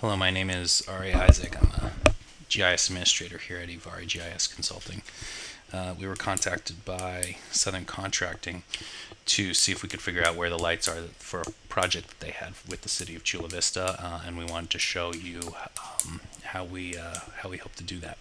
Hello, my name is Ari Isaac. I'm a GIS administrator here at Ivari GIS Consulting. We were contacted by Southern Contracting to see if we could figure out where the lights are for a project that they had with the city of Chula Vista, and we wanted to show you how we hope to do that.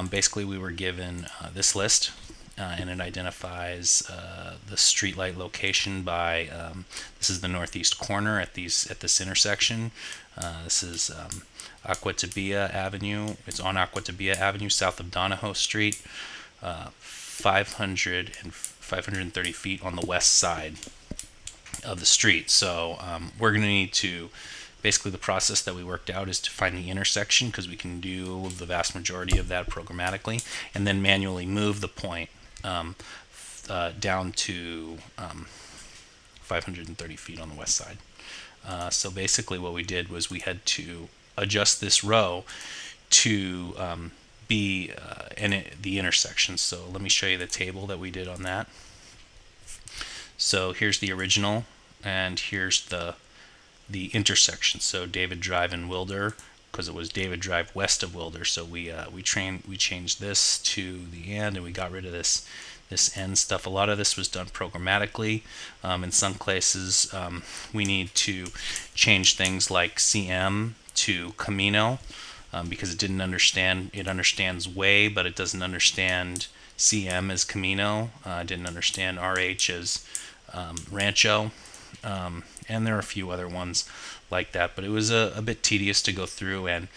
Basically, we were given this list, and it identifies the streetlight location by this is the northeast corner at this intersection. This is Aquatabia Avenue. It's on Aquatabia Avenue, south of Donahoe Street, 530 feet on the west side of the street. So we're going to need to, basically the process that we worked out is to find the intersection, because we can do the vast majority of that programmatically, and then manually move the point down to 530 feet on the west side. So basically what we did was we had to adjust this row to be the intersection. So let me show you the table that we did on that. So here's the original, and here's the intersection. So David Drive and Wilder, because it was David Drive west of Wilder. So we changed this to the and we got rid of this end stuff. A lot of this was done programmatically. In some places, we need to change things like CM to Camino, because it didn't understand. It understands way, but it doesn't understand CM as Camino. It didn't understand RH as Rancho. And there are a few other ones like that, but it was a bit tedious to go through and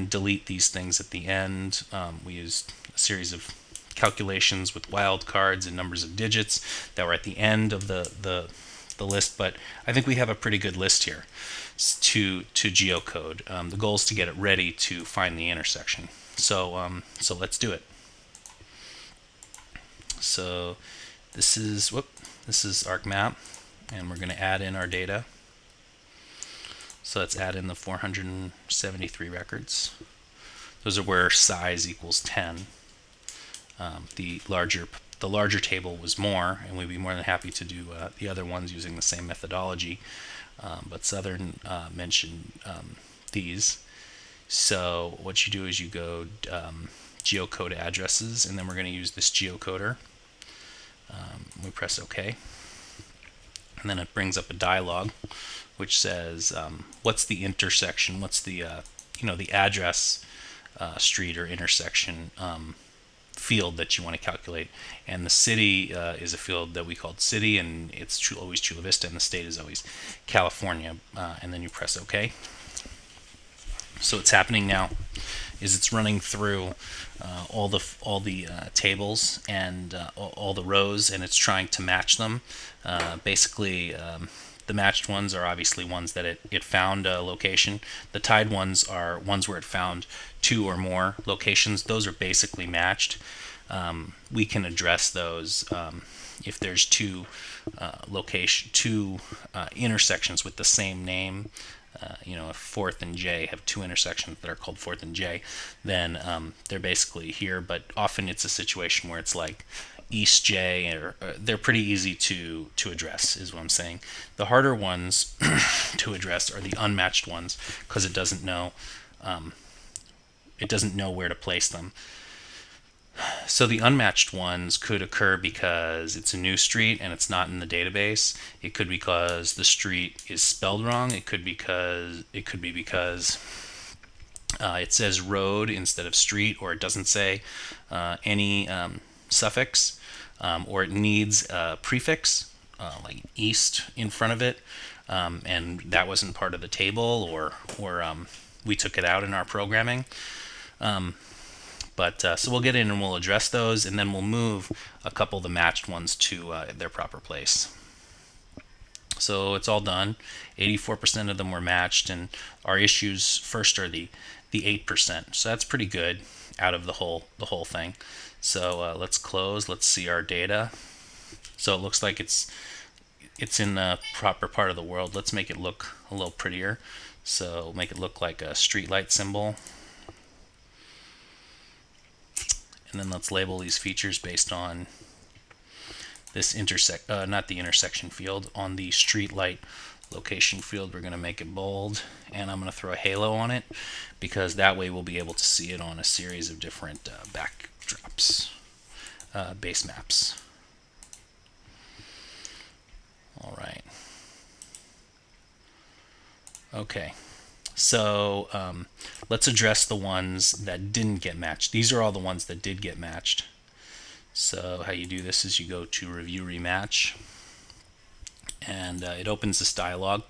delete these things at the end. We used a series of calculations with wildcards and numbers of digits that were at the end of the list, but I think we have a pretty good list here to geocode. The goal is to get it ready to find the intersection. So let's do it. So this is ArcMap, and we're going to add in our data. So let's add in the 473 records. Those are where size equals 10. The larger table was more, and we'd be more than happy to do the other ones using the same methodology. But Southern mentioned these. So what you do is you go geocode addresses, and then we're going to use this geocoder. We press OK, and then it brings up a dialog which says what's the intersection, what's the the address, street or intersection field that you want to calculate. And the city is a field that we called city, and it's always Chula Vista, and the state is always California. And then you press OK. So what's happening now is it's running through all the tables and all the rows, and it's trying to match them. Basically, the matched ones are obviously ones that it found a location. The tied ones are ones where it found two or more locations. Those are basically matched. We can address those if there's two intersections with the same name. If Fourth and J have two intersections that are called Fourth and J, then they're basically here. But often it's a situation where it's like East J, or they're pretty easy to address, is what I'm saying. The harder ones to address are the unmatched ones, because it doesn't know where to place them. So the unmatched ones could occur because it's a new street and it's not in the database. It could be because the street is spelled wrong. It could be because it says road instead of street, or it doesn't say any suffix, or it needs a prefix like east in front of it, and that wasn't part of the table, or we took it out in our programming. So we'll get in and we'll address those, and then we'll move a couple of the matched ones to their proper place. So it's all done. 84% of them were matched, and our issues first are the 8%. So that's pretty good out of the whole thing. So let's close. Let's see our data. So it looks like it's in the proper part of the world. Let's make it look a little prettier. So make it look like a street light symbol. And then let's label these features based on this not the intersection field, on the street light location field, we're going to make it bold, and I'm going to throw a halo on it because that way we'll be able to see it on a series of different backdrops, base maps. All right. Okay. So let's address the ones that didn't get matched. These are all the ones that did get matched. So how you do this is you go to Review Rematch, and it opens this dialog.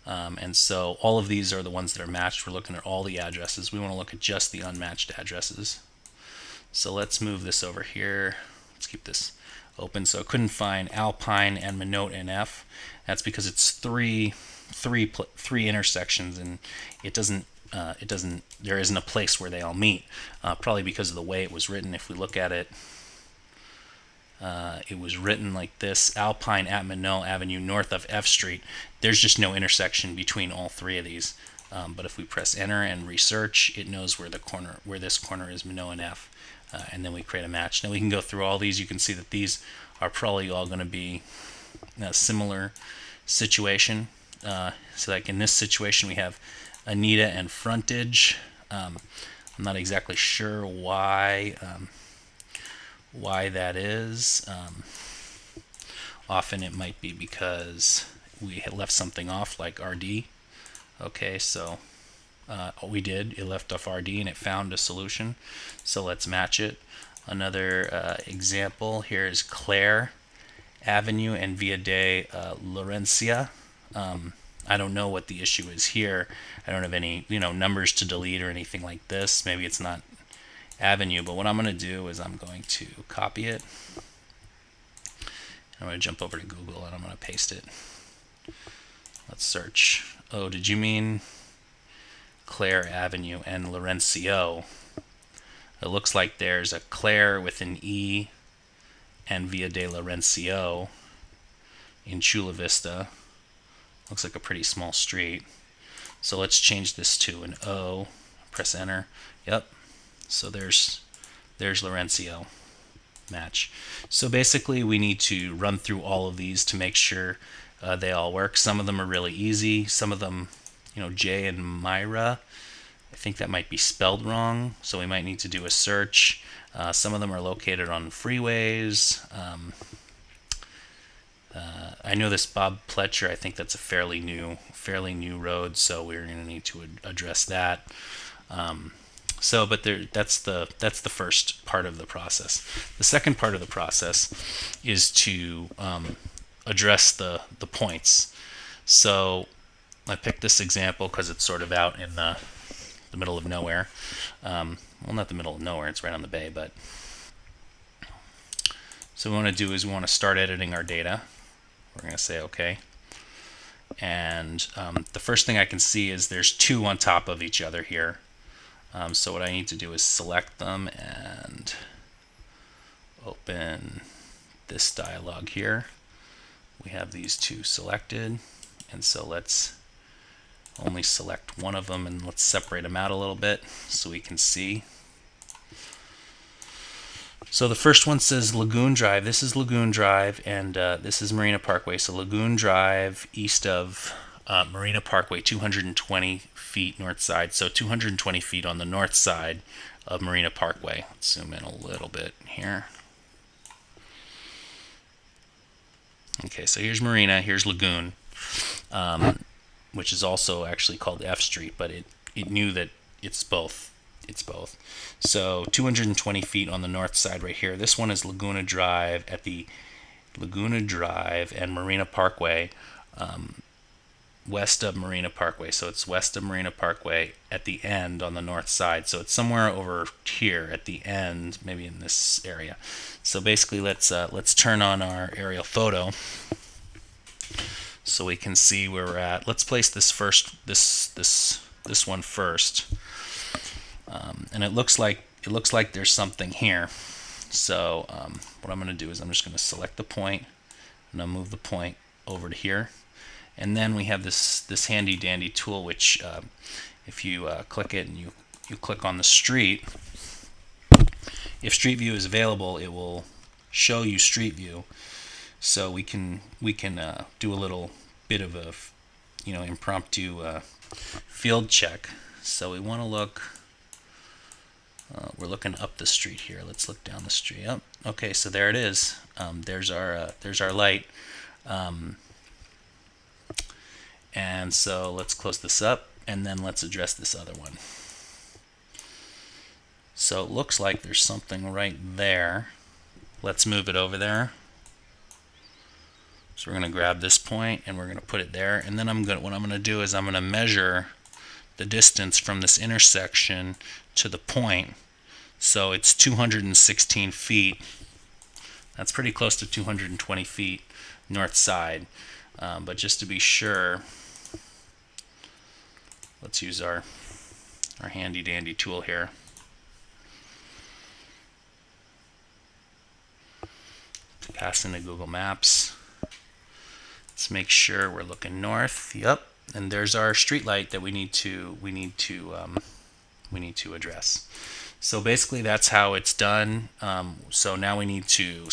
And so all of these are the ones that are matched. We're looking at all the addresses. We want to look at just the unmatched addresses. So let's move this over here. Let's keep this open. So I couldn't find Alpine and Minot NF. That's because it's three intersections, and it doesn't there isn't a place where they all meet. Probably because of the way it was written. If we look at it, it was written like this: Alpine at Minot Avenue north of F Street. There's just no intersection between all three of these. But if we press enter and research, it knows where this corner is, Minot and F, and then we create a match. Now we can go through all these. You can see that these are probably all going to be a similar situation. So like in this situation, we have Anita and frontage. I'm not exactly sure why that is. Often it might be because we had left something off, like RD. Okay, so we did. It left off RD and it found a solution. So let's match it. Another example here is Claire Avenue and Via de Laurencia. I don't know what the issue is here. I don't have any numbers to delete or anything like this. Maybe it's not Avenue, but what I'm going to do is I'm going to copy it. I'm going to jump over to Google and I'm going to paste it. Let's search. Oh, did you mean Claire Avenue and Laurencio? It looks like there's a Claire with an E and Via de Laurencio in Chula Vista. Looks like a pretty small street. So let's change this to an O. Press enter. Yep. So there's Laurencio. Match. So basically we need to run through all of these to make sure they all work. Some of them are really easy. Some of them, J and Myra, I think that might be spelled wrong, so we might need to do a search. Some of them are located on freeways. I know this Bob Pletcher, I think that's a fairly new road, so we're going to need to address that. That's the first part of the process. The second part of the process is to address the points. So I picked this example because it's sort of out in the middle of nowhere. Well, not the middle of nowhere, it's right on the bay, but so what we want to do is we want to start editing our data. We're going to say OK. And the first thing I can see is there's two on top of each other here. So what I need to do is select them and open this dialog here. We have these two selected, and so let's only select one of them and let's separate them out a little bit so we can see. So the first one says Lagoon Drive. This is Lagoon Drive, and this is Marina Parkway. So Lagoon Drive east of Marina Parkway, 220 feet north side. So 220 feet on the north side of Marina Parkway. Let's zoom in a little bit here. Okay, so here's Marina, here's Lagoon, which is also actually called F Street, but it knew that it's both. So 220 feet on the north side right here. This one is Laguna Drive at the Laguna Drive and Marina Parkway, west of Marina Parkway. So it's west of Marina Parkway at the end on the north side. So it's somewhere over here at the end, maybe in this area. So basically, let's turn on our aerial photo so we can see where we're at. Let's place this one first. And it looks like there's something here. So what I'm going to do is I'm just going to select the point and I'll move the point over to here. And then we have this handy dandy tool, which if you click it and you click on the street, if Street View is available, it will show you Street View. So we can do a little bit of impromptu field check. So we want to look. We're looking up the street here. Let's look down the street. Oh, okay, so there it is. There's our light. And so let's close this up, and then let's address this other one. So it looks like there's something right there. Let's move it over there. So we're going to grab this point and we're going to put it there, and then what I'm going to do is I'm going to measure the distance from this intersection to the point. So it's 216 feet. That's pretty close to 220 feet north side. But just to be sure, let's use our handy dandy tool here. Pass into Google Maps. Let's make sure we're looking north. Yep, and there's our street light that we need to address. So basically that's how it's done. So we need to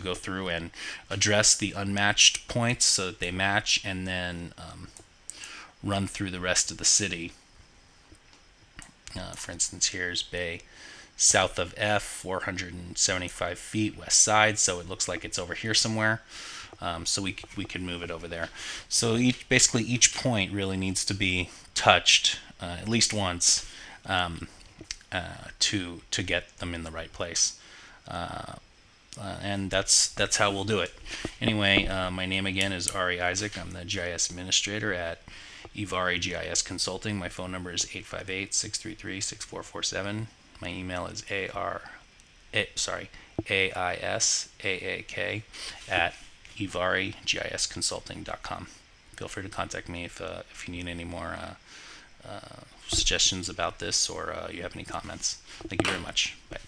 go through and address the unmatched points so that they match, and then run through the rest of the city. For instance, here's Bay south of F, 475 feet west side, so it looks like it's over here somewhere. So we can move it over there. So basically each point really needs to be touched at least once to get them in the right place. And that's how we'll do it. Anyway, my name again is Ari Isaac. I'm the GIS administrator at Ivari GIS Consulting. My phone number is 858-633-6447. My email is AISAAK at ivarigisconsulting.com. Feel free to contact me if you need any more suggestions about this, or you have any comments. Thank you very much. Bye.